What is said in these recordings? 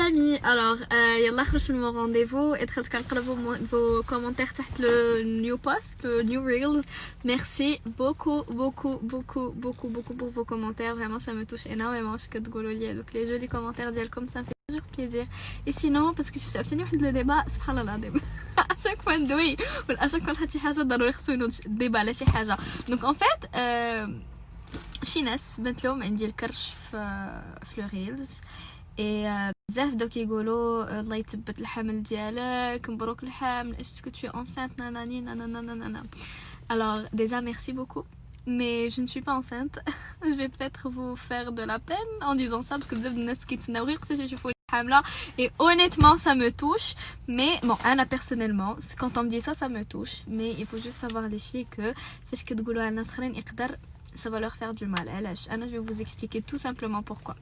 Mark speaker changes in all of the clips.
Speaker 1: amis, alors يلا خرج من mon rendez-vous et دخلت كنقرا vos commentaires تحت le new post, le new reels. Merci beaucoup pour vos commentaires, vraiment ça me touche énormément ce que تقولوا لي. Donc les jolis commentaires ديالكم ça me fait toujours plaisir. Et sinon parce que شفت عاوتاني واحد لو ديبا سبحان الله العظيم اشاك فوا ندوي ولا اشاك فوا نحط شي حاجه ضروري خصو ينوض ديبا على شي حاجه. Donc en fait شي ناس بنت لهم عندي الكرش في الريلز اي بزاف بداو كيقولوا الله يثبت الحمل ديالك مبروك الحمل اسكو tu es enceinte nanani nanana. Alors déjà merci beaucoup mais je ne suis pas enceinte. Je vais peut-être vous faire de la peine en disant ça parce que بزاف الناس كيتسناو غير حتى يشوفوا الحمله et honnêtement ça me touche mais bon انا personnellement quand on me dit ça ça me touche mais il faut juste savoir les filles que فاش كتقولوا على ناس اخرين يقدر ça va leur faire du mal. علاش انا je vais vous expliquer tout simplement pourquoi.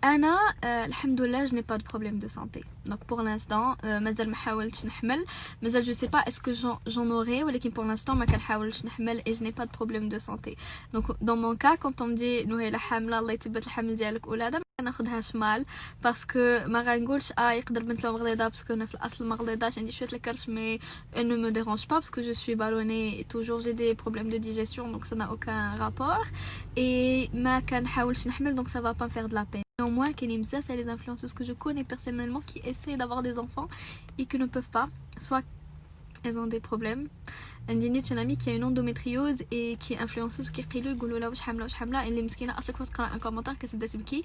Speaker 1: انا الحمد لله je n'ai pas de problème de santé donc pour l'instant مازال ما حاولتش نحمل مازال je sais pas est-ce que j'en aurai ولكن pour l'instant ما كنحاولش نحمل et je n'ai pas de problème de santé. Donc dans mon cas quand on me dit نهيله حامله الله يثبت الحمل ديالك ولا هذا ما كناخذهاش مال باسكو ما غنقولش يقدر بنت لهم غليظه باسكو انا في الاصل ما غليظاش عندي شويه الكرش mais elle ne me dérange pas parce que je suis ballonnée et toujours j'ai des problèmes de digestion donc ça n'a aucun rapport et ما كنحاولش نحمل donc ça va pas me faire de la peine. Néanmoins, c'est les influenceuses que je connais personnellement qui essaient d'avoir des enfants et qui ne peuvent pas. Soit elles ont des problèmes. عندي une amie qui a une endométriose et qui est influenceuse qui يقولوا يقولوا لها واش حامله اللي مسكينه à chaque fois تقرا un commentaire كتبدا تبكي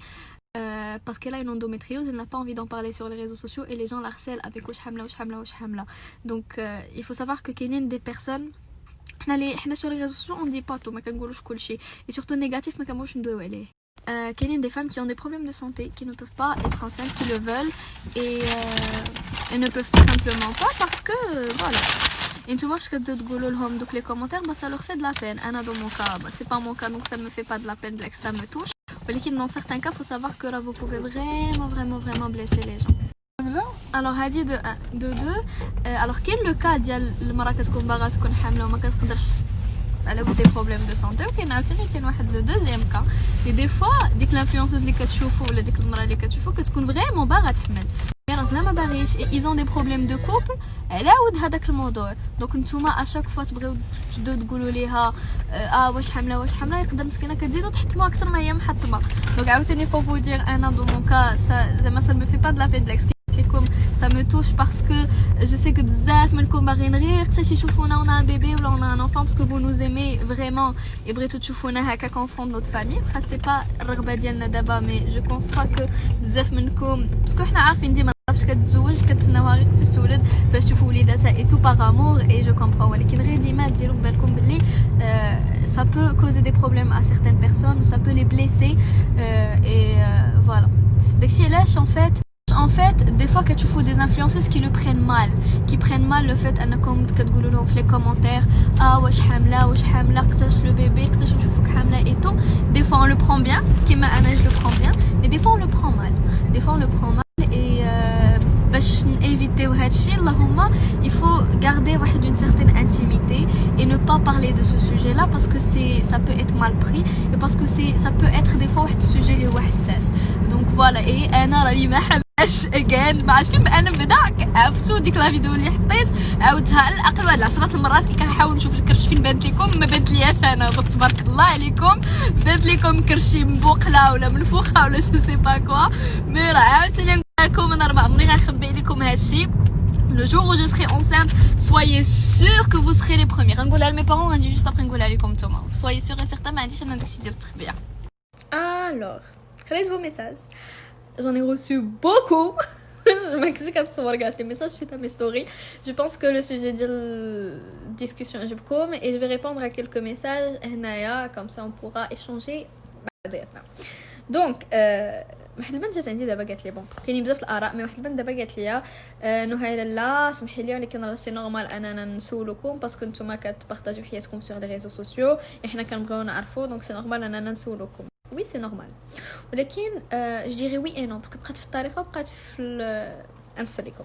Speaker 1: parce qu'elle a une endométriose, elle n'a pas envie d'en parler sur les réseaux sociaux et les gens la harcèlent avec واش حامله. Donc il faut savoir que كاينين des personnes حنا sur les réseaux sociaux on dit pas tout ما كنقولوش كلشي et surtout négatif ما كنبغيوش ندويو عليه. Qu'il y a des femmes qui ont des problèmes de santé, qui ne peuvent pas être enceintes, qui le veulent et elles ne peuvent tout simplement pas parce que voilà. Et tu vois ce que d'autres goulots donc les commentaires ça leur fait de la peine. Anna dans mon cas c'est pas mon cas donc ça me fait pas de la peine que ça me touche. Mais dans certains cas faut savoir que là vous pouvez vraiment blesser les gens. Alors هذه de deux alors quel le cas ديال المراه كتكون باغا تكون حامله وما كتقدرش على des problèmes de santé وكاين عاوتاني كاين واحد لو دوزيام كا لي دي فوا ديك الانفلونسوز اللي كتشوفوا ولا ديك المراه اللي كتشوفوا كتكون فريمون باغا تحمل مي راجلها ما باغيش ils ont des problèmes de couple على ود هذاك الموضوع. دونك نتوما اشاك فوا تبغيو تبداو تقولوا ليها واش حامله يقدر مسكينه كتزيدوا تحطموا اكثر ما هي محطمه. دونك عاوتاني pour vous dire انا dans mon cas ça me fait pas de la peine de لكم ça me touche parce que je sais que بزاف منكم باغيين غير حتى يشوفونا on a un bébé ولا on a un enfant parce que vous nous aimez vraiment et بغيتو تشوفونا هكا كونفون de notre famille. خاص سي با الرغبه ديالنا دابا مي جو كونس با كو بزاف منكم باسكو حنا عارفين ديما باش كتزوج كتسناوها غير حتى تولد باش تشوفوا وليداتها اي تو باغ امور اي جو كومبرون ولكن غير ديما ديروا في بالكم بلي ça peut causer des problèmes à certaines personnes ça peut les blesser et voilà داكشي علاش en fait des fois quand tu fous des influenceuses qui le prennent mal qui prennent mal le fait انكم كتقولوا لهم في les commentaires واش حامله قتاش le bébé قتاش نشوفك حامله et tout. Des fois on le prend bien كيما انا je le prends bien mais des fois on le prend mal et باش éviter هادشي اللهم il faut garder une certaine intimité et ne pas parler de ce sujet là parce que ça peut être mal pris et parce que ça peut être des fois واحد sujet اللي هو حساس. Donc voilà et انا راني ما again ما عرفتش فين انا بدا عرفتوا ديك لا فيديو اللي حطيت عاودتها على الاقل واحد 10 المرات كي كنحاول نشوف الكرش فين بانت لكم ما بانت لياش انا تبارك الله عليكم بانت لكم كرشي مبوقله ولا منفوخه ولا جو سي با كوا مي راه عاوتاني نقول لكم انا ما عمري غنخبي لكم هادشي. Le jour où je serai enceinte, soyez sûrs que vous serez les premiers. نقولها لمي بارون غنجي juste après نقولها لكم نتوما. Soyez sûrs et certains ما عنديش انا داكشي ديال التخبيه. Alors, خليت vos messages. J'en ai reçu beaucoup. Je m'excuse quand tu regardes les messages suite à mes stories. Je pense que le sujet de discussion est beaucoup et je vais répondre à quelques messages. Comme ça on pourra échanger. Donc, واحد البنت جات عندي دابا قالت لي بون كاينين بزاف الاراء مي واحد البنت دابا قالت لي نهيله لا سمحي لي ولكن راه سي نورمال اننا نسولكم باسكو نتوما كتبارطاجيو حياتكم sur les réseaux sociaux احنا كنبغيو نعرفوا دونك سي نورمال اننا نسولكم. Oui c'est normal ولكن je dirais oui et non parce que بقات في الطريقه وبقات في نفس لكم.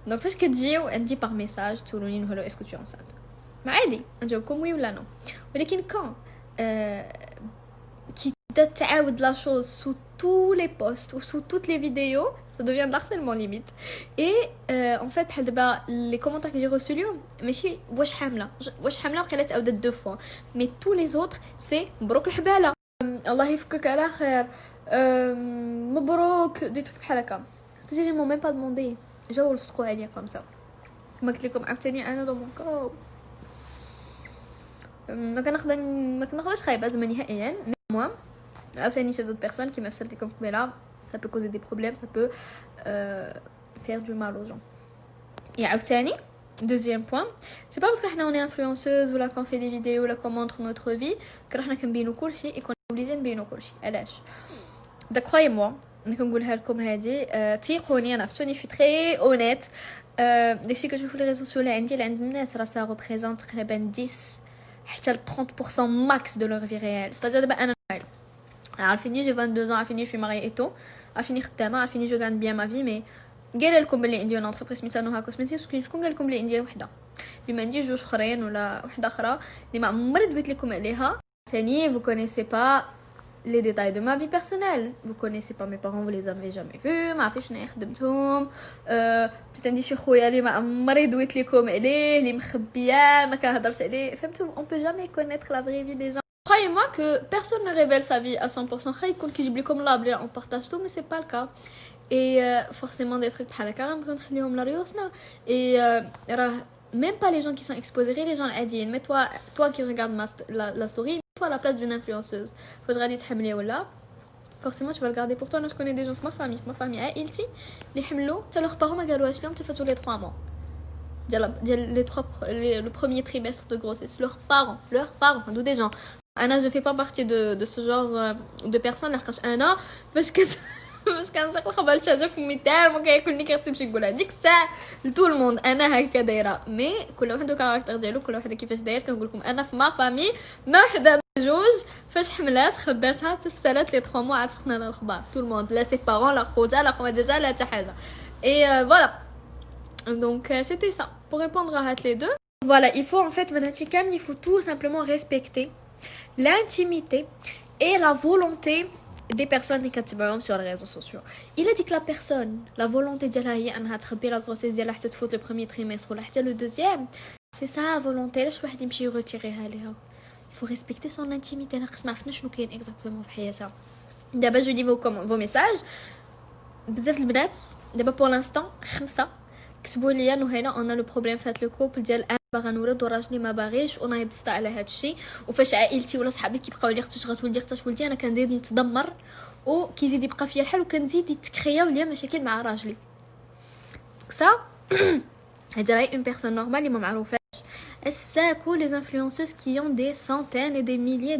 Speaker 1: دونك فاش كتجيو عندي باغ ميساج تقولوني نهيله اسكو tu es enceinte ما عادي نجاوبكم وي ولا نو ولكن كون كي تعاود لا شوز سو tous les posts ou sous toutes les vidéos, ça devient de l'harcèlement limite. Et en fait, les commentaires que j'ai reçus, ماشي واش حاملة وقالت عاودت 2 fois. Mais tous les autres, c'est مبروك الحبالة. الله يفكك على خير. مبروك des trucs بحال هكا. C'est-à-dire ils m'ont même pas demandé. جاو لصقوا عليا comme ça. ما قلت لكم عاوتاني انا دو مون كو ما كناخدش خايبه زعما نهائيا. moi عاوتاني chez d'autres personnes qui m'afsirent comme قبيله ça peut causer des problèmes, ça peut faire du mal aux gens. Et عاوتاني deuxième point, c'est pas parce que on est influenceuse ou là qu'on fait des vidéos là qu'on montre notre vie que راحنا كنبينوا كلشي et qu'on est obligé نبينوا كلشي. علاش دا croyez-moi نقولها لكم هذه تيقوني انا فتوني في très honnête. داكشي كتشوفوا لي ريزو سوسيو عندي لعند الناس راه ça représente تقريبا 10 حتى ل 30% max de leur vie réelle. C'est-à-dire دابا انا عارفيني j'ai 22 ans, عارفيني je suis mariée et tout, عارفيني خدامه, عارفيني je gagne bien ma vie, mais قال لكم بلي عندي اون entreprise سميتها نوها كوسميتيكس. شكون قال لكم بلي عندي وحده بما عندي جوج اخرين ولا وحده اخرى اللي ما عمري دويت لكم عليها. ثاني vous connaissez pas les détails de ma vie personnelle, vous connaissez pas mes parents, vous les avez jamais vus, ما عرفتش شنو خدمتهم. بس عندي شي خويا اللي ما عمري دويت لكم عليه اللي مخبيه ما كنهضرش عليه. فهمتوا on peut jamais connaître la vraie vie des gens. Croyez-moi que personne ne révèle sa vie à 100%. خايكون كيجيب لكم لابلي on partage tout, mais c'est pas le cas. Et forcément des trucs بحال هكا غنبغيو نخليهم لريوسنا. Et راه même pas les gens qui sont exposés, les gens العاديين. Mais toi qui regardes la story, toi à la place d'une influenceuse فاش غادي تحملي ولا forcément tu vas le garder pour toi. Moi je connais des gens في ma famille عائلتي اللي حملوا حتى لوغ بارون ما قالوهاش لهم تفاتوا لي 3 mois ديال le premier trimestre de grossesse. leurs parents d'où des gens. انا je fais pas partie de ce genre de personnes لحقاش انا فاش بس كنسق الخبر تشاجر في ميتال ما كياكلني كيخصني نمشي نقولها ديك الساعه لتو الموند انا هكا دايره. مي كل واحد وكاركتر ديالو, كل واحد كيفاش داير. كنقول لكم انا في ما فامي ما وحده جوج فاش حملات خباتها تفسالات لي 3 موا عاد سخنا لها الخبار. تو الموند لا سي بارون لا خوتها لا خواتها لا حتى حاجه. اي فوالا donc c'était ça pour répondre à les deux. Voilà, il faut en fait il faut tout simplement respecter l'intimité et la volonté des personnes qui كتبعهم sur les réseaux sociaux. Il a dit que la volonté ديالها هي انها تخبي لا grossesse ديالها حتى تفوت le premier trimestre ولا حتى le deuxième. C'est ça la volonté. لاش واحد يمشي يغوتيريها ليها. Il faut respecter son intimité. انا خص ما عرفنا شنو كاين exactement في حياتها. دابا جو دي vos messages بزاف البنات دابا pour l'instant 5 كتبوا لي انه هنا انا لو بروبليم فات لو كوبل ديال انا باغا نولد وراجلي ما باغيش وانا دست على هذا الشيء. وفاش عائلتي ولا صحابي كيبقاو لي اختي غتولدي اختي تولدي انا كنزيد نتدمر وكيزيد يبقى فيا الحال وكنزيد يتكرياو ليا مشاكل مع راجلي. كسا هذا راي اون بيرسون نورمال اللي ما معروفاش. الساكو les influenceuses qui ont des centaines et des milliers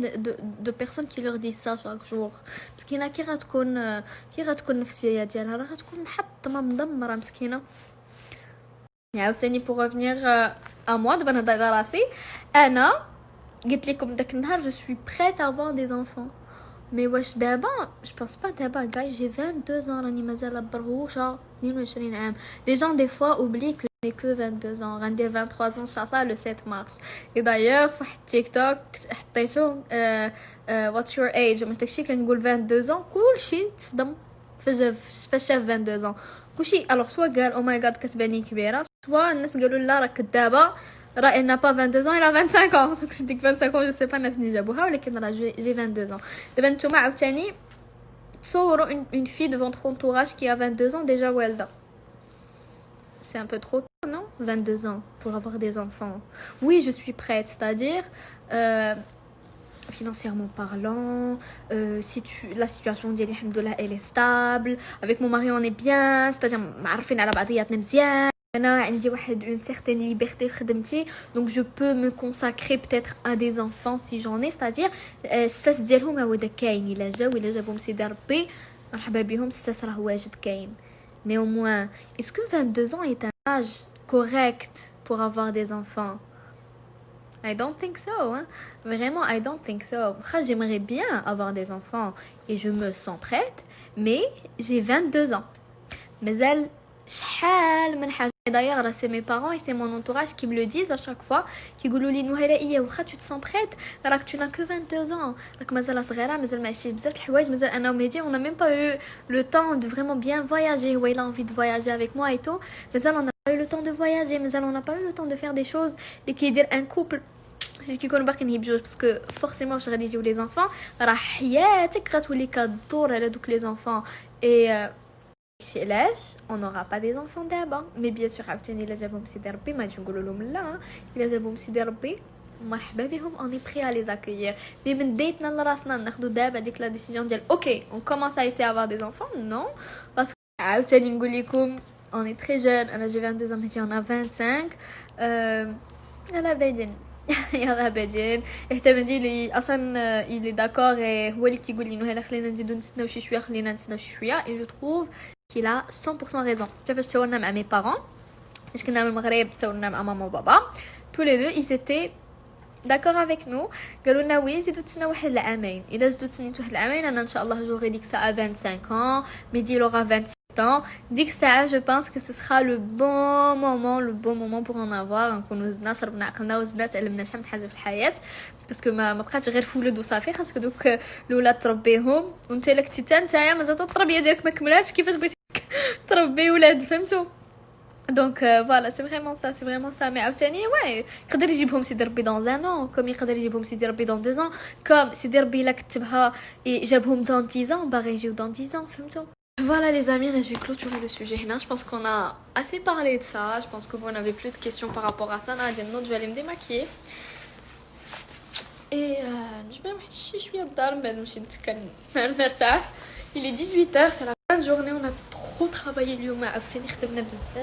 Speaker 1: de personnes qui leur disent ça chaque jour. مسكينه كي غتكون النفسيه ديالها راه غتكون محطمه مدمره مسكينه. عاوتاني pour revenir à moi دابا نهضر على راسي. انا قلت لكم داك النهار je suis prête à avoir des enfants. mais واش دابا je pense pas دابا guys j'ai 22 ans راني مازال برهوشه 22 عام. les gens des fois oublient que j'ai que 22 ans. غندير 23 ans ان شاء الله le 7 mars. et d'ailleurs في تيك توك حطيتو what's your age مش داكشي كنقول 22 ans كلشي تصدم فاش شاف 22 ans كلشي. الوغ سوا قال او ماي جاد كتباني كبيره سوا الناس قالوا لا راه كدابه راه il n'a pas 22 ans il a 25 ans. donc c'est ديك 25 ans je sais pas الناس منين جابوها ولكن راه j'ai 22 ans. دابا نتوما عاوتاني تصوروا une fille de votre entourage qui a 22 ans déjà والده. c'est un peu trop tôt non 22 ans pour avoir des enfants. oui je suis prête, c'est-à-dire financièrement parlant, la situation ديالي الحمد لله elle est stable, avec mon mari on est bien, c'est-à-dire معرفين على بعضياتنا مزيان. انا عندي واحد une certaine liberté في خدمتي donc je peux me consacrer peut-être à des enfants si j'en ai, c'est-à-dire الساس ديالهم هو دا كاين الا جابهم سيدي ربي مرحبا بهم الساس راه واجد كاين. néanmoins est-ce que 22 ans est un âge correct pour avoir des enfants? I don't think so, hein. Vraiment, I don't think so. J'aimerais bien avoir des enfants et je me sens prête, mais j'ai 22 ans. مازال شحال من حاجة Et d'ailleurs, là, c'est mes parents et c'est mon entourage qui me le disent à chaque fois. Qui disent لي نهيلة واخا tu te sens prête راك tu n'as que 22 ans. راك مازال صغيرة مازال ما عشتيش بزاف الحوايج مازال أنا ومهدي on n'a même pas eu le temps de vraiment bien voyager. Ouais, il a envie de voyager avec moi et tout. مازال on n'a pas eu le temps de voyager. مازال on n'a pas eu le temps de faire des choses اللي كيدير un couple. جيت كيكونوا باقيين بجوج باسكو فورسيمون واش غادي يجيو لي زونفون راه حياتك غتولي كدور على دوك لي زونفون اي شي علاش on n'aura pas des enfants دابا مي بيان سور عاوتاني الا جابهم سيدي ربي ما نجي نقولوا لهم لا الا جابهم سيدي ربي مرحبا بهم اوني بري ا لي زاكويير مي من ديتنا لراسنا ناخذوا دابا ديك لا ديسيجن ديال اوكي on commence à essayer avoir des enfants non parce que عاوتاني نقول لكم on est très jeune انا جي 22 ans مهدي on a 25 انا بعدين يلا بعدين اهتمدي لي اصلا il est d'accord et هو اللي كيقول لي انه هلا خلينا نزيدو نتسناو شي شويه خلينا نتسناو شي شويه et je trouve qu'il a 100% raison. فاش تصورنا مع mes parents فاش كنا من المغرب تصورنا مع ماما وبابا tous les deux ils étaient d'accord avec nous قالوا لنا وي زيدو تسناو واحد العامين الا زيدو تسنيتو واحد العامين انا ان شاء الله جوغي ديك الساعه 25 ans ميدي لوغا 27 ans ديك الساعه je pense que ce sera le bon moment pour en avoir نكونوا زدنا شربنا عقلنا وزدنا تعلمنا شحال من حاجه في الحياه باسكو ما بقاتش غير في ولد وصافي خاصك دوك الاولاد تربيهم وانت الا كنتي نتايا مازال التربيه ديالك ما كملاتش كيفاش بغيتي تربي ولاد فهمتوا دونك فوالا سي فريمون سا مي عاوتاني واي يقدر يجيبهم سيدي ربي دون ان ان كوم يقدر يجيبهم سيدي ربي دون 2 ans كوم سيدي ربي الا كتبها جابهم دون 10 ans باغي يجيو دون 10 ans فهمتوا. Voilà les amis, là je vais clôturer le sujet. Je pense qu'on a assez parlé de ça. Je pense que vous n'avez plus de questions par rapport à ça. Je vais aller me démaquiller. Et je vais me il est 18h, c'est la fin de journée. On a trop travaillé اليوم. عاوتاني خدمنا بزاف.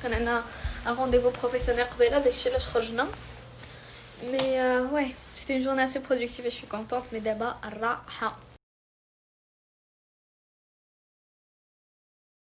Speaker 1: كان عندنا un rendez-vous professionnel قبيله داكشي علاش خرجنا. Mais ouais, c'était une journée assez productive et je suis contente. Mais d'abord, راحة.